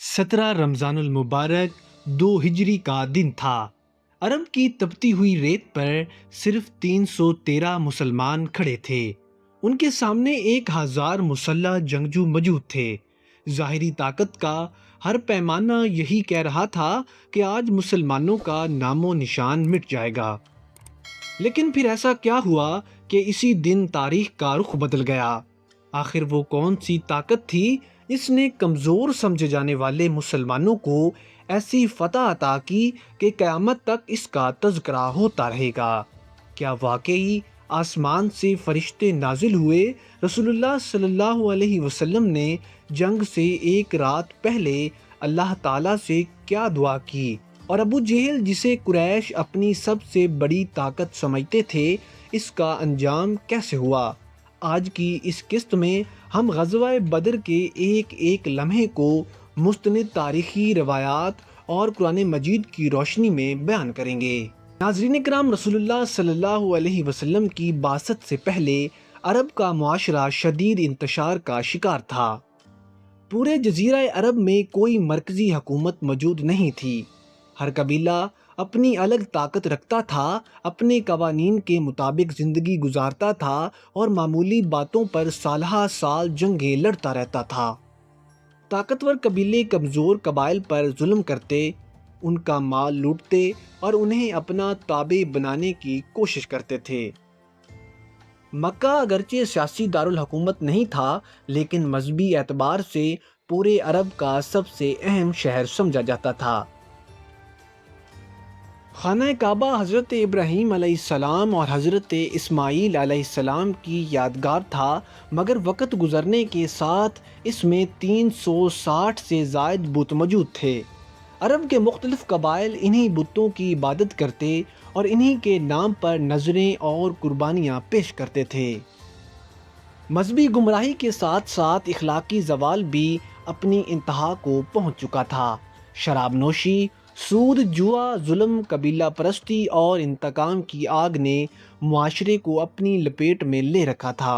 17 رمضان المبارک 2 ہجری کا دن تھا۔ عرب کی تپتی ہوئی ریت پر صرف 313 مسلمان کھڑے تھے۔ ان کے سامنے 1000 مسلح جنگجو موجود تھے۔ ظاہری طاقت کا ہر پیمانہ یہی کہہ رہا تھا کہ آج مسلمانوں کا نام و نشان مٹ جائے گا۔ لیکن پھر ایسا کیا ہوا کہ اسی دن تاریخ کا رخ بدل گیا؟ آخر وہ کون سی طاقت تھی جس نے کمزور سمجھے جانے والے مسلمانوں کو ایسی فتح عطا کی کہ قیامت تک اس کا تذکرہ ہوتا رہے گا؟ کیا واقعی آسمان سے فرشتے نازل ہوئے؟ رسول اللہ صلی اللہ علیہ وسلم نے جنگ سے ایک رات پہلے اللہ تعالیٰ سے کیا دعا کی؟ اور ابو جہل جسے قریش اپنی سب سے بڑی طاقت سمجھتے تھے، اس کا انجام کیسے ہوا؟ آج کی اس قسط میں ہم غزوہ بدر کے ایک ایک لمحے کو مستند تاریخی روایات اور قرآن مجید کی روشنی میں بیان کریں گے۔ ناظرین کرام، رسول اللہ صلی اللہ علیہ وسلم کی بعثت سے پہلے عرب کا معاشرہ شدید انتشار کا شکار تھا۔ پورے جزیرہ عرب میں کوئی مرکزی حکومت موجود نہیں تھی۔ ہر قبیلہ اپنی الگ طاقت رکھتا تھا، اپنے قوانین کے مطابق زندگی گزارتا تھا اور معمولی باتوں پر سالہ سال جنگیں لڑتا رہتا تھا۔ طاقتور قبیلے کمزور قبائل پر ظلم کرتے، ان کا مال لوٹتے اور انہیں اپنا تابع بنانے کی کوشش کرتے تھے۔ مکہ اگرچہ سیاسی دارالحکومت نہیں تھا، لیکن مذہبی اعتبار سے پورے عرب کا سب سے اہم شہر سمجھا جاتا تھا۔ خانہ کعبہ حضرت ابراہیم علیہ السلام اور حضرت اسماعیل علیہ السلام کی یادگار تھا، مگر وقت گزرنے کے ساتھ اس میں 360 سے زائد بت موجود تھے۔ عرب کے مختلف قبائل انہی بتوں کی عبادت کرتے اور انہی کے نام پر نذریں اور قربانیاں پیش کرتے تھے۔ مذہبی گمراہی کے ساتھ ساتھ اخلاقی زوال بھی اپنی انتہا کو پہنچ چکا تھا۔ شراب نوشی، سود، جوا، ظلم، قبیلہ پرستی اور انتقام کی آگ نے معاشرے کو اپنی لپیٹ میں لے رکھا تھا۔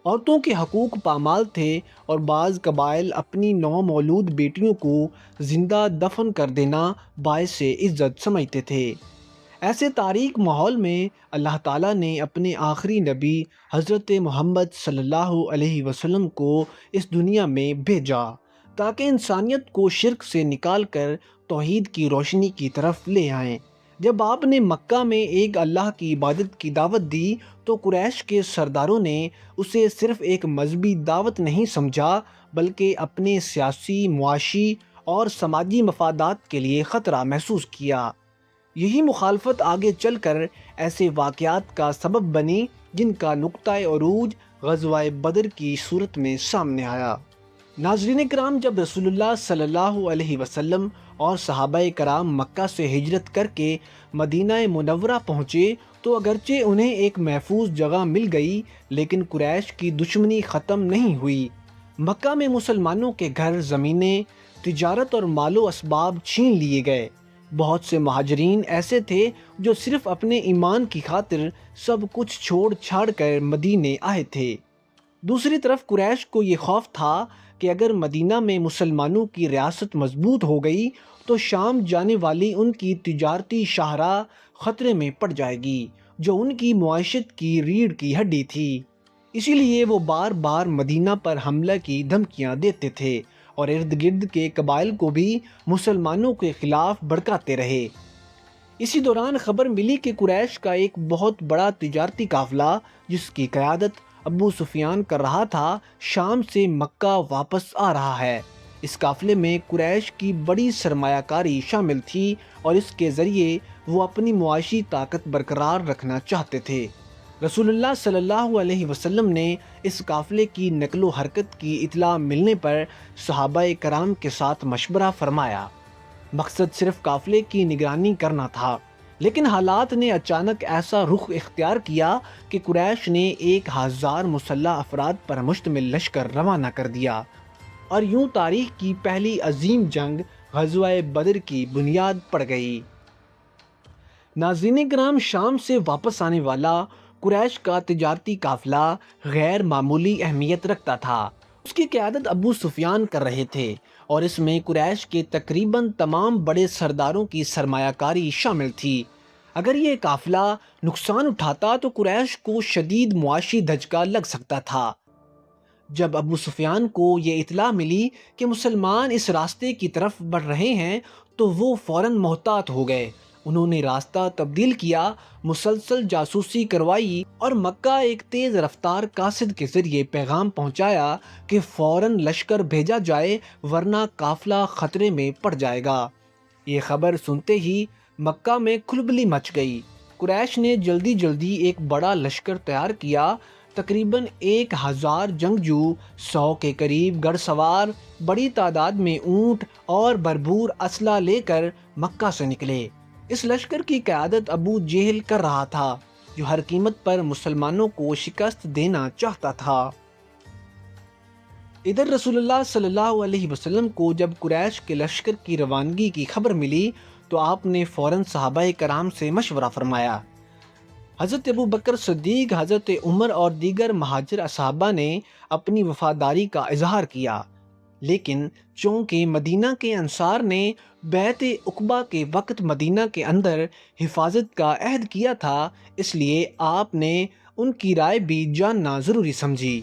عورتوں کے حقوق پامال تھے اور بعض قبائل اپنی نومولود بیٹیوں کو زندہ دفن کر دینا باعث عزت سمجھتے تھے۔ ایسے تاریک ماحول میں اللہ تعالیٰ نے اپنے آخری نبی حضرت محمد صلی اللہ علیہ وسلم کو اس دنیا میں بھیجا تاکہ انسانیت کو شرک سے نکال کر توحید کی روشنی کی طرف لے آئیں۔ جب آپ نے مکہ میں ایک اللہ کی عبادت کی دعوت دی تو قریش کے سرداروں نے اسے صرف ایک مذہبی دعوت نہیں سمجھا، بلکہ اپنے سیاسی، معاشی اور سماجی مفادات کے لیے خطرہ محسوس کیا۔ یہی مخالفت آگے چل کر ایسے واقعات کا سبب بنی جن کا نقطۂ عروج غزوہ بدر کی صورت میں سامنے آیا۔ ناظرین کرام، جب رسول اللہ صلی اللہ علیہ وسلم اور صحابہ کرام مکہ سے ہجرت کر کے مدینہ منورہ پہنچے تو اگرچہ انہیں ایک محفوظ جگہ مل گئی، لیکن قریش کی دشمنی ختم نہیں ہوئی۔ مکہ میں مسلمانوں کے گھر، زمینیں، تجارت اور مال و اسباب چھین لیے گئے۔ بہت سے مہاجرین ایسے تھے جو صرف اپنے ایمان کی خاطر سب کچھ چھوڑ چھاڑ کر مدینے آئے تھے۔ دوسری طرف قریش کو یہ خوف تھا کہ اگر مدینہ میں مسلمانوں کی ریاست مضبوط ہو گئی تو شام جانے والی ان کی تجارتی شاہراہ خطرے میں پڑ جائے گی، جو ان کی معیشت کی ریڑھ کی ہڈی تھی۔ اسی لیے وہ بار بار مدینہ پر حملہ کی دھمکیاں دیتے تھے اور ارد گرد کے قبائل کو بھی مسلمانوں کے خلاف بھڑکاتے رہے۔ اسی دوران خبر ملی کہ قریش کا ایک بہت بڑا تجارتی قافلہ، جس کی قیادت ابو سفیان کر رہا تھا، شام سے مکہ واپس آ رہا ہے۔ اس قافلے میں قریش کی بڑی سرمایہ کاری شامل تھی اور اس کے ذریعے وہ اپنی معاشی طاقت برقرار رکھنا چاہتے تھے۔ رسول اللہ صلی اللہ علیہ وسلم نے اس قافلے کی نقل و حرکت کی اطلاع ملنے پر صحابہ کرام کے ساتھ مشورہ فرمایا۔ مقصد صرف قافلے کی نگرانی کرنا تھا، لیکن حالات نے اچانک ایسا رخ اختیار کیا کہ قریش نے 1000 مسلح افراد پر مشتمل لشکر روانہ کر دیا اور یوں تاریخ کی پہلی عظیم جنگ غزوہ بدر کی بنیاد پڑ گئی۔ ناظرین کرام، شام سے واپس آنے والا قریش کا تجارتی قافلہ غیر معمولی اہمیت رکھتا تھا۔ اس کی قیادت ابو سفیان کر رہے تھے اور اس میں قریش کے تقریباً تمام بڑے سرداروں کی سرمایہ کاری شامل تھی۔ اگر یہ قافلہ نقصان اٹھاتا تو قریش کو شدید معاشی دھچکا لگ سکتا تھا۔ جب ابو سفیان کو یہ اطلاع ملی کہ مسلمان اس راستے کی طرف بڑھ رہے ہیں تو وہ فوراً محتاط ہو گئے۔ انہوں نے راستہ تبدیل کیا، مسلسل جاسوسی کروائی اور مکہ ایک تیز رفتار قاصد کے ذریعے پیغام پہنچایا کہ فوراً لشکر بھیجا جائے ورنہ قافلہ خطرے میں پڑ جائے گا۔ یہ خبر سنتے ہی مکہ میں کھلبلی مچ گئی۔ قریش نے جلدی جلدی ایک بڑا لشکر تیار کیا۔ تقریباً 1000 جنگجو، 100 کے قریب گھڑ سوار، بڑی تعداد میں اونٹ اور بھرپور اسلحہ لے کر مکہ سے نکلے۔ اس لشکر کی قیادت ابو جہل کر رہا تھا، جو ہر قیمت پر مسلمانوں کو شکست دینا چاہتا تھا۔ ادھر رسول اللہ صلی اللہ علیہ وسلم کو جب قریش کے لشکر کی روانگی کی خبر ملی تو آپ نے فوراً صحابہ کرام سے مشورہ فرمایا۔ حضرت ابو بکر صدیق، حضرت عمر اور دیگر مہاجر صحابہ نے اپنی وفاداری کا اظہار کیا، لیکن چونکہ مدینہ کے انصار نے بیعت عقبہ کے وقت مدینہ کے اندر حفاظت کا عہد کیا تھا، اس لیے آپ نے ان کی رائے بھی جاننا ضروری سمجھی۔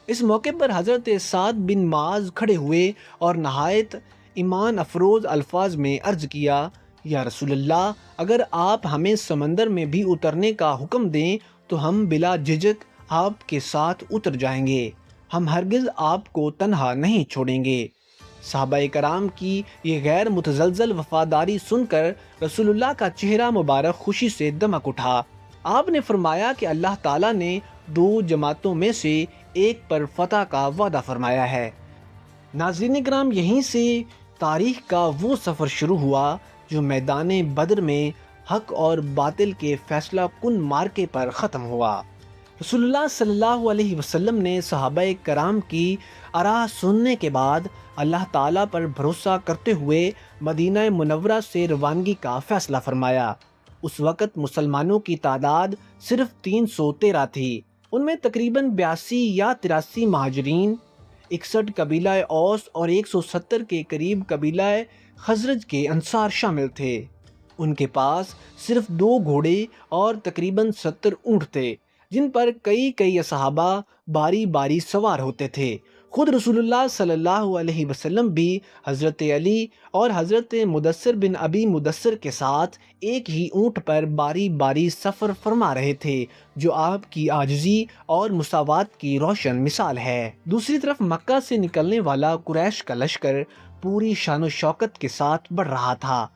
اس موقع پر حضرت سعد بن معاذ کھڑے ہوئے اور نہایت ایمان افروز الفاظ میں عرض کیا، یا رسول اللہ، اگر آپ ہمیں سمندر میں بھی اترنے کا حکم دیں تو ہم بلا جھجک آپ کے ساتھ اتر جائیں گے، ہم ہرگز آپ کو تنہا نہیں چھوڑیں گے۔ صحابہ کرام کی یہ غیر متزلزل وفاداری سن کر رسول اللہ کا چہرہ مبارک خوشی سے دمک اٹھا۔ آپ نے فرمایا کہ اللہ تعالیٰ نے 2 جماعتوں میں سے ایک پر فتح کا وعدہ فرمایا ہے۔ ناظرین کرام، یہیں سے تاریخ کا وہ سفر شروع ہوا جو میدان بدر میں حق اور باطل کے فیصلہ کن مارکے پر ختم ہوا۔ رسول اللہ صلی اللہ علیہ وسلم نے صحابہ کرام کی آراء سننے کے بعد اللہ تعالیٰ پر بھروسہ کرتے ہوئے مدینہ منورہ سے روانگی کا فیصلہ فرمایا۔ اس وقت مسلمانوں کی تعداد صرف 313 تھی۔ ان میں تقریباً 82 یا 83 مہاجرین، 61 قبیلہ اوس اور 170 کے قریب قبیلہ خزرج کے انصار شامل تھے۔ ان کے پاس صرف 2 گھوڑے اور تقریباً 70 اونٹ تھے، جن پر کئی صحابہ باری باری سوار ہوتے تھے۔ خود رسول اللہ صلی اللہ علیہ وسلم بھی حضرت علی اور حضرت مدثر بن ابی مدثر کے ساتھ ایک ہی اونٹ پر باری باری سفر فرما رہے تھے، جو آپ کی عاجزی اور مساوات کی روشن مثال ہے۔ دوسری طرف مکہ سے نکلنے والا قریش کا لشکر پوری شان و شوکت کے ساتھ بڑھ رہا تھا۔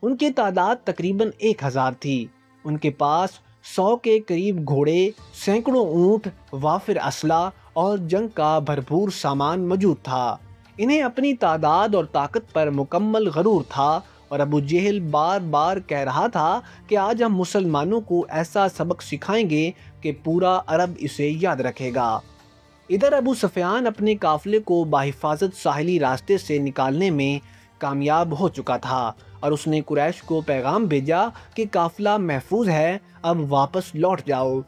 ان کی تعداد تقریباً 1000 تھی۔ ان کے پاس 100 کے قریب گھوڑے، سینکڑوں اونٹ، وافر اسلحہ اور جنگ کا بھرپور سامان موجود تھا۔ انہیں اپنی تعداد اور طاقت پر مکمل غرور تھا اور ابو جہل بار بار کہہ رہا تھا کہ آج ہم مسلمانوں کو ایسا سبق سکھائیں گے کہ پورا عرب اسے یاد رکھے گا۔ ادھر ابو سفیان اپنے قافلے کو بحفاظت ساحلی راستے سے نکالنے میں کامیاب ہو چکا تھا اور اس نے قریش کو پیغام بھیجا کہ قافلہ محفوظ ہے، اب واپس لوٹ جاؤ۔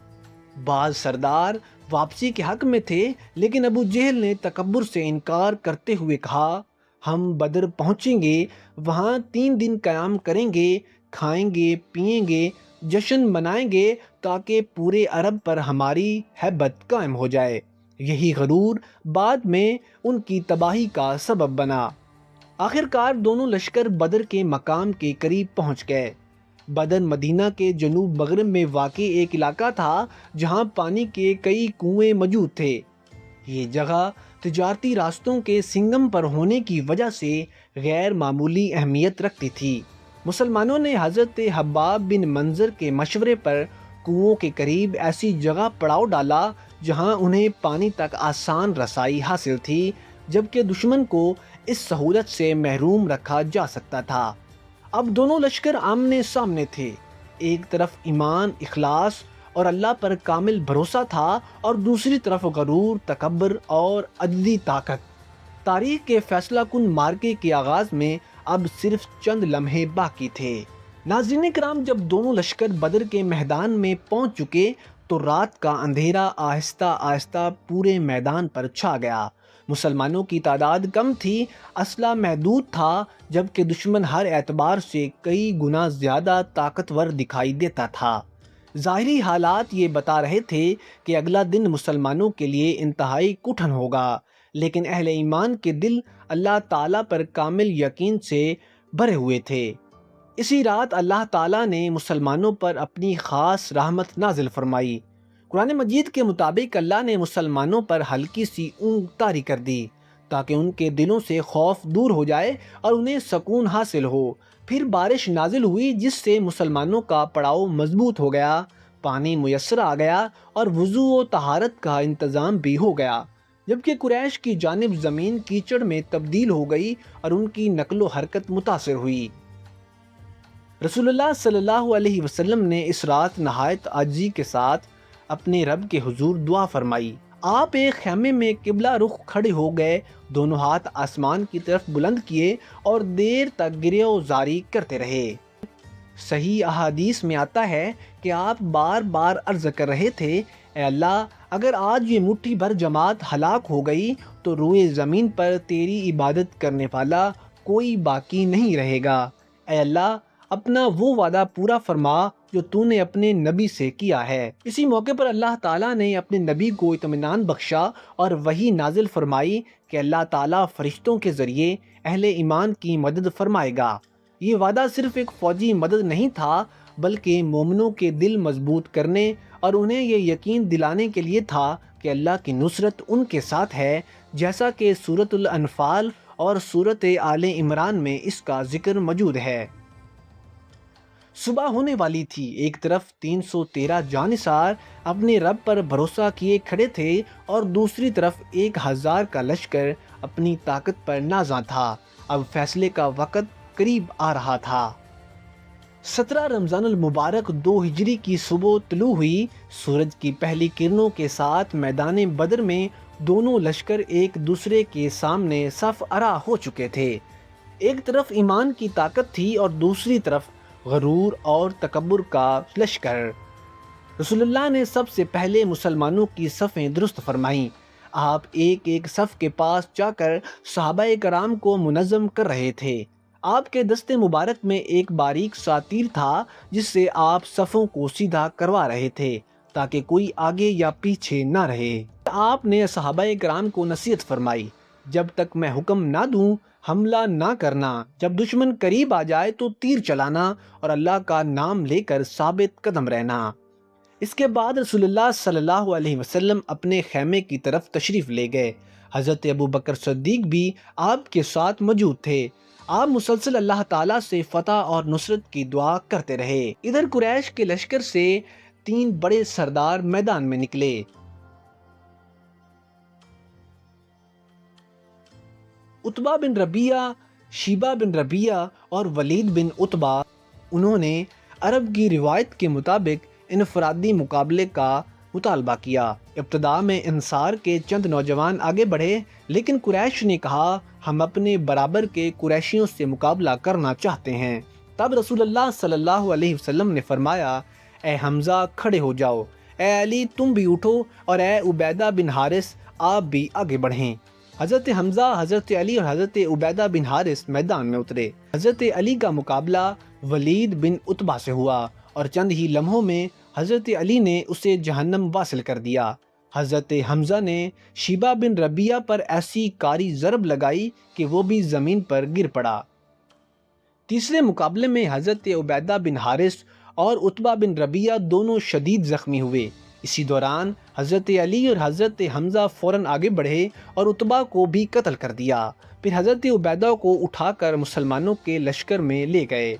بعض سردار واپسی کے حق میں تھے، لیکن ابو جہل نے تکبر سے انکار کرتے ہوئے کہا، ہم بدر پہنچیں گے، وہاں 3 دن قیام کریں گے، کھائیں گے، پئیں گے، جشن منائیں گے تاکہ پورے عرب پر ہماری ہیبت قائم ہو جائے۔ یہی غرور بعد میں ان کی تباہی کا سبب بنا۔ آخر کار دونوں لشکر بدر کے مقام کے قریب پہنچ گئے۔ بدر مدینہ کے جنوب مغرب میں واقع ایک علاقہ تھا جہاں پانی کے کئی کنویں موجود تھے۔ یہ جگہ تجارتی راستوں کے سنگم پر ہونے کی وجہ سے غیر معمولی اہمیت رکھتی تھی۔ مسلمانوں نے حضرت حباب بن منظر کے مشورے پر کنووں کے قریب ایسی جگہ پڑاؤ ڈالا جہاں انہیں پانی تک آسان رسائی حاصل تھی، جبکہ دشمن کو اس سہولت سے محروم رکھا جا سکتا تھا۔ اب دونوں لشکر آمنے سامنے تھے۔ ایک طرف ایمان، اخلاص اور اللہ پر کامل بھروسہ تھا اور دوسری طرف غرور، تکبر اور عدلی طاقت۔ تاریخ کے فیصلہ کن مارکے کے آغاز میں اب صرف چند لمحے باقی تھے۔ ناظرین کرام، جب دونوں لشکر بدر کے میدان میں پہنچ چکے تو رات کا اندھیرا آہستہ آہستہ پورے میدان پر چھا گیا۔ مسلمانوں کی تعداد کم تھی، اسلحہ محدود تھا، جبکہ دشمن ہر اعتبار سے کئی گنا زیادہ طاقتور دکھائی دیتا تھا۔ ظاہری حالات یہ بتا رہے تھے کہ اگلا دن مسلمانوں کے لیے انتہائی کٹھن ہوگا، لیکن اہل ایمان کے دل اللہ تعالیٰ پر کامل یقین سے بھرے ہوئے تھے۔ اسی رات اللہ تعالیٰ نے مسلمانوں پر اپنی خاص رحمت نازل فرمائی۔ قرآن مجید کے مطابق اللہ نے مسلمانوں پر ہلکی سی اونگ طاری کر دی تاکہ ان کے دلوں سے خوف دور ہو جائے اور انہیں سکون حاصل ہو۔ پھر بارش نازل ہوئی جس سے مسلمانوں کا پڑاؤ مضبوط ہو گیا، پانی میسر آ گیا اور وضو و طہارت کا انتظام بھی ہو گیا، جبکہ قریش کی جانب زمین کیچڑ میں تبدیل ہو گئی اور ان کی نقل و حرکت متاثر ہوئی۔ رسول اللہ صلی اللہ علیہ وسلم نے اس رات نہایت عاجزی کے ساتھ اپنے رب کے حضور دعا فرمائی۔ آپ ایک خیمے میں قبلہ رخ کھڑے ہو گئے، دونوں ہاتھ آسمان کی طرف بلند کیے اور دیر تک گریہ و زاری کرتے رہے۔ صحیح احادیث میں آتا ہے کہ آپ بار بار عرض کر رہے تھے، اے اللہ، اگر آج یہ مٹھی بھر جماعت ہلاک ہو گئی تو روئے زمین پر تیری عبادت کرنے والا کوئی باقی نہیں رہے گا۔ اے اللہ، اپنا وہ وعدہ پورا فرما جو تو نے اپنے نبی سے کیا ہے۔ اسی موقع پر اللہ تعالیٰ نے اپنے نبی کو اطمینان بخشا اور وحی نازل فرمائی کہ اللہ تعالیٰ فرشتوں کے ذریعے اہل ایمان کی مدد فرمائے گا۔ یہ وعدہ صرف ایک فوجی مدد نہیں تھا، بلکہ مومنوں کے دل مضبوط کرنے اور انہیں یہ یقین دلانے کے لیے تھا کہ اللہ کی نصرت ان کے ساتھ ہے، جیسا کہ سورۃ الانفال اور سورۃ آل عمران میں اس کا ذکر موجود ہے۔ صبح ہونے والی تھی، ایک طرف 313 جانثار اپنے رب پر بھروسہ کیے کھڑے تھے اور دوسری طرف 1000 کا لشکر اپنی طاقت پر نازاں تھا۔ اب فیصلے کا وقت قریب آ رہا تھا۔ 17 رمضان المبارک 2 ہجری کی صبح طلوع ہوئی۔ سورج کی پہلی کرنوں کے ساتھ میدان بدر میں دونوں لشکر ایک دوسرے کے سامنے صف آرا ہو چکے تھے۔ ایک طرف ایمان کی طاقت تھی اور دوسری طرف غرور اور تکبر کا لشکر۔ رسول اللہ نے سب سے پہلے مسلمانوں کی صفیں درست فرمائیں۔ آپ ایک ایک صف کے پاس جا کر صحابہ کرام کو منظم کر رہے تھے۔ آپ کے دستے مبارک میں ایک باریک سا تیر تھا جس سے آپ صفوں کو سیدھا کروا رہے تھے تاکہ کوئی آگے یا پیچھے نہ رہے۔ آپ نے صحابہ کرام کو نصیحت فرمائی، جب تک میں حکم نہ دوں حملہ نہ کرنا، جب دشمن قریب آ جائے تو تیر چلانا اور اللہ کا نام لے کر ثابت قدم رہنا۔ اس کے بعد رسول اللہ صلی اللہ علیہ وسلم اپنے خیمے کی طرف تشریف لے گئے۔ حضرت ابوبکر صدیق بھی آپ کے ساتھ موجود تھے۔ آپ مسلسل اللہ تعالیٰ سے فتح اور نصرت کی دعا کرتے رہے۔ ادھر قریش کے لشکر سے 3 بڑے سردار میدان میں نکلے۔ عتبہ بن ربیعہ، شیبہ بن ربیعہ اور ولید بن عتبہ۔ انہوں نے عرب کی روایت کے مطابق انفرادی مقابلے کا مطالبہ کیا۔ ابتدا میں انصار کے چند نوجوان آگے بڑھے، لیکن قریش نے کہا ہم اپنے برابر کے قریشیوں سے مقابلہ کرنا چاہتے ہیں۔ تب رسول اللہ صلی اللہ علیہ وسلم نے فرمایا، اے حمزہ کھڑے ہو جاؤ، اے علی تم بھی اٹھو، اور اے عبیدہ بن حارث آپ بھی آگے بڑھیں۔ حضرت حمزہ، حضرت علی اور حضرت عبیدہ بن حارث میدان میں اترے۔ حضرت علی کا مقابلہ ولید بن عتبہ سے ہوا اور چند ہی لمحوں میں حضرت علی نے اسے جہنم واصل کر دیا۔ حضرت حمزہ نے شیبہ بن ربیعہ پر ایسی کاری ضرب لگائی کہ وہ بھی زمین پر گر پڑا۔ تیسرے مقابلے میں حضرت عبیدہ بن حارث اور عتبہ بن ربیعہ دونوں شدید زخمی ہوئے۔ اسی دوران حضرت علی اور حضرت حمزہ فوراً آگے بڑھے اور عتبہ کو بھی قتل کر دیا۔ پھر حضرت عبیدہ کو اٹھا کر مسلمانوں کے لشکر میں لے گئے۔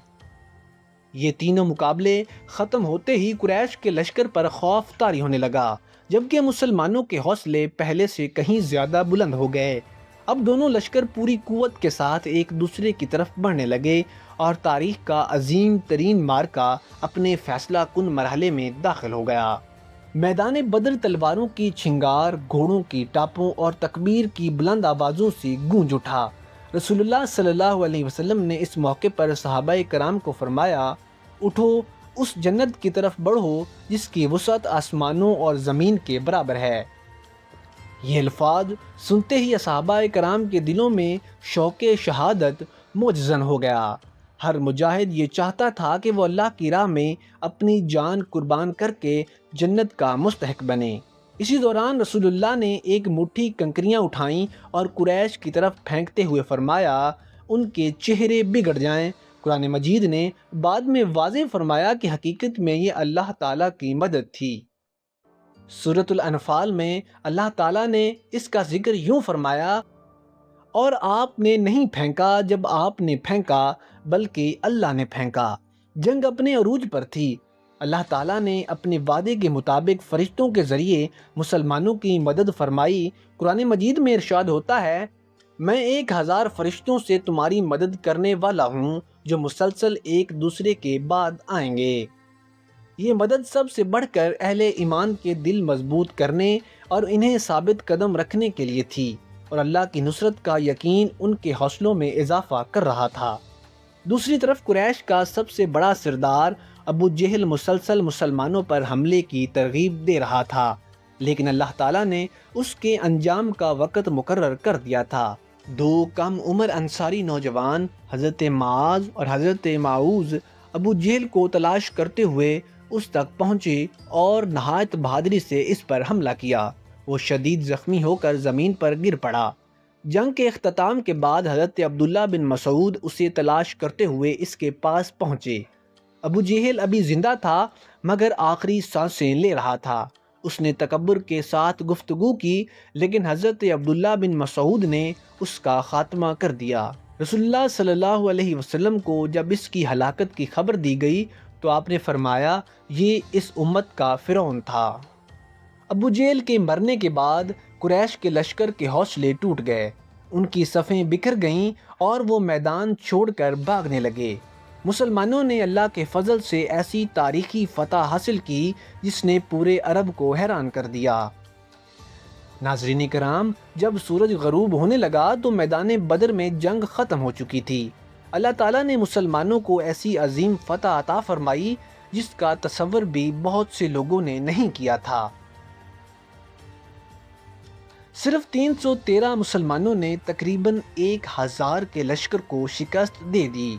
یہ تینوں مقابلے ختم ہوتے ہی قریش کے لشکر پر خوف طاری ہونے لگا، جبکہ مسلمانوں کے حوصلے پہلے سے کہیں زیادہ بلند ہو گئے۔ اب دونوں لشکر پوری قوت کے ساتھ ایک دوسرے کی طرف بڑھنے لگے اور تاریخ کا عظیم ترین معرکہ اپنے فیصلہ کن مرحلے میں داخل ہو گیا۔ میدان بدر تلواروں کی چھنگار، گھوڑوں کی ٹاپوں اور تکبیر کی بلند آوازوں سے گونج اٹھا۔ رسول اللہ صلی اللہ علیہ وسلم نے اس موقع پر صحابہ کرام کو فرمایا، اٹھو، اس جنت کی طرف بڑھو جس کی وسعت آسمانوں اور زمین کے برابر ہے۔ یہ الفاظ سنتے ہی صحابہ کرام کے دلوں میں شوق شہادت موجزن ہو گیا۔ ہر مجاہد یہ چاہتا تھا کہ وہ اللہ کی راہ میں اپنی جان قربان کر کے جنت کا مستحق بنے۔ اسی دوران رسول اللہ نے ایک مٹھی کنکریاں اٹھائیں اور قریش کی طرف پھینکتے ہوئے فرمایا، ان کے چہرے بگڑ جائیں۔ قرآن مجید نے بعد میں واضح فرمایا کہ حقیقت میں یہ اللہ تعالیٰ کی مدد تھی۔ سورۃ الانفال میں اللہ تعالیٰ نے اس کا ذکر یوں فرمایا، اور آپ نے نہیں پھینکا جب آپ نے پھینکا بلکہ اللہ نے پھینکا۔ جنگ اپنے عروج پر تھی۔ اللہ تعالیٰ نے اپنے وعدے کے مطابق فرشتوں کے ذریعے مسلمانوں کی مدد فرمائی۔ قرآن مجید میں ارشاد ہوتا ہے، میں 1000 فرشتوں سے تمہاری مدد کرنے والا ہوں جو مسلسل ایک دوسرے کے بعد آئیں گے۔ یہ مدد سب سے بڑھ کر اہل ایمان کے دل مضبوط کرنے اور انہیں ثابت قدم رکھنے کے لیے تھی، اور اللہ کی نصرت کا یقین ان کے حوصلوں میں اضافہ کر رہا تھا۔ دوسری طرف قریش کا سب سے بڑا سردار ابو جہل مسلسل مسلمانوں پر حملے کی ترغیب دے رہا تھا، لیکن اللہ تعالیٰ نے اس کے انجام کا وقت مقرر کر دیا تھا۔ 2 کم عمر انصاری نوجوان حضرت معاذ اور حضرت معوذ ابو جہل کو تلاش کرتے ہوئے اس تک پہنچے اور نہایت بہادری سے اس پر حملہ کیا۔ وہ شدید زخمی ہو کر زمین پر گر پڑا۔ جنگ کے اختتام کے بعد حضرت عبداللہ بن مسعود اسے تلاش کرتے ہوئے اس کے پاس پہنچے۔ ابو جہل ابھی زندہ تھا مگر آخری سانسیں لے رہا تھا۔ اس نے تکبر کے ساتھ گفتگو کی، لیکن حضرت عبداللہ بن مسعود نے اس کا خاتمہ کر دیا۔ رسول اللہ صلی اللہ علیہ وسلم کو جب اس کی ہلاکت کی خبر دی گئی تو آپ نے فرمایا، یہ اس امت کا فرعون تھا۔ ابو جہل کے مرنے کے بعد قریش کے لشکر کے حوصلے ٹوٹ گئے، ان کی صفیں بکھر گئیں اور وہ میدان چھوڑ کر بھاگنے لگے۔ مسلمانوں نے اللہ کے فضل سے ایسی تاریخی فتح حاصل کی جس نے پورے عرب کو حیران کر دیا۔ ناظرین کرام، جب سورج غروب ہونے لگا تو میدان بدر میں جنگ ختم ہو چکی تھی۔ اللہ تعالیٰ نے مسلمانوں کو ایسی عظیم فتح عطا فرمائی جس کا تصور بھی بہت سے لوگوں نے نہیں کیا تھا۔ صرف 313 مسلمانوں نے تقریباً 1000 کے لشکر کو شکست دے دی۔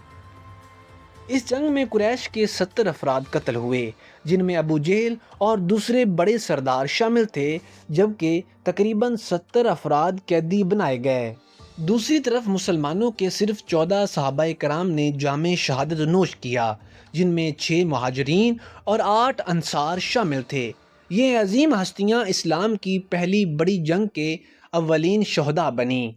اس جنگ میں قریش کے 70 افراد قتل ہوئے، جن میں ابو جہل اور دوسرے بڑے سردار شامل تھے، جبکہ تقریباً 70 افراد قیدی بنائے گئے۔ دوسری طرف مسلمانوں کے صرف 14 صحابہ کرام نے جام شہادت نوش کیا، جن میں 6 مہاجرین اور 8 انصار شامل تھے۔ یہ عظیم ہستیاں اسلام کی پہلی بڑی جنگ کے اولین شہداء بنیں۔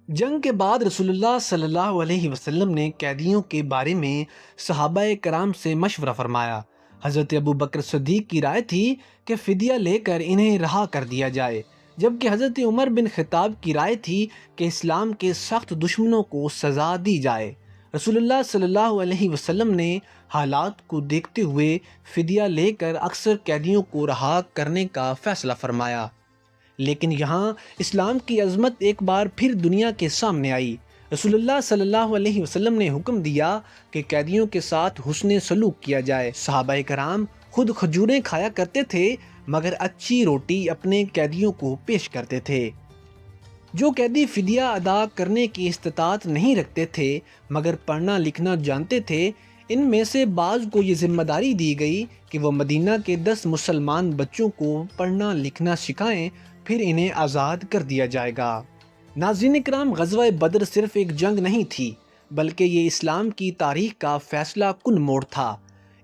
جنگ کے بعد رسول اللہ صلی اللہ علیہ وسلم نے قیدیوں کے بارے میں صحابہ کرام سے مشورہ فرمایا۔ حضرت ابو بکر صدیق کی رائے تھی کہ فدیہ لے کر انہیں رہا کر دیا جائے، جبکہ حضرت عمر بن خطاب کی رائے تھی کہ اسلام کے سخت دشمنوں کو سزا دی جائے۔ رسول اللہ صلی اللہ علیہ وسلم نے حالات کو دیکھتے ہوئے فدیہ لے کر اکثر قیدیوں کو رہا کرنے کا فیصلہ فرمایا، لیکن یہاں اسلام کی عظمت ایک بار پھر دنیا کے سامنے آئی۔ رسول اللہ صلی اللہ علیہ وسلم نے حکم دیا کہ قیدیوں کے ساتھ حسن سلوک کیا جائے۔ صحابہ کرام خود کھجوریں کھایا کرتے تھے مگر اچھی روٹی اپنے قیدیوں کو پیش کرتے تھے۔ جو قیدی فدیہ ادا کرنے کی استطاعت نہیں رکھتے تھے مگر پڑھنا لکھنا جانتے تھے، ان میں سے بعض کو یہ ذمہ داری دی گئی کہ وہ مدینہ کے 10 مسلمان بچوں کو پڑھنا لکھنا سکھائیں، پھر انہیں آزاد کر دیا جائے گا۔ ناظرین کرام، غزوہ بدر صرف ایک جنگ نہیں تھی بلکہ یہ اسلام کی تاریخ کا فیصلہ کن موڑ تھا۔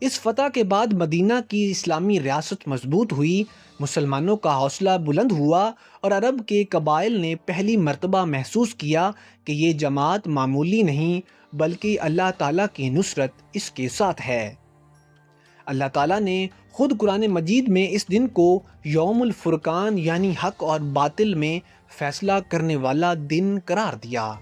اس فتح کے بعد مدینہ کی اسلامی ریاست مضبوط ہوئی، مسلمانوں کا حوصلہ بلند ہوا اور عرب کے قبائل نے پہلی مرتبہ محسوس کیا کہ یہ جماعت معمولی نہیں بلکہ اللہ تعالیٰ کی نصرت اس کے ساتھ ہے۔ اللہ تعالیٰ نے خود قرآن مجید میں اس دن کو یوم الفرقان یعنی حق اور باطل میں فیصلہ کرنے والا دن قرار دیا۔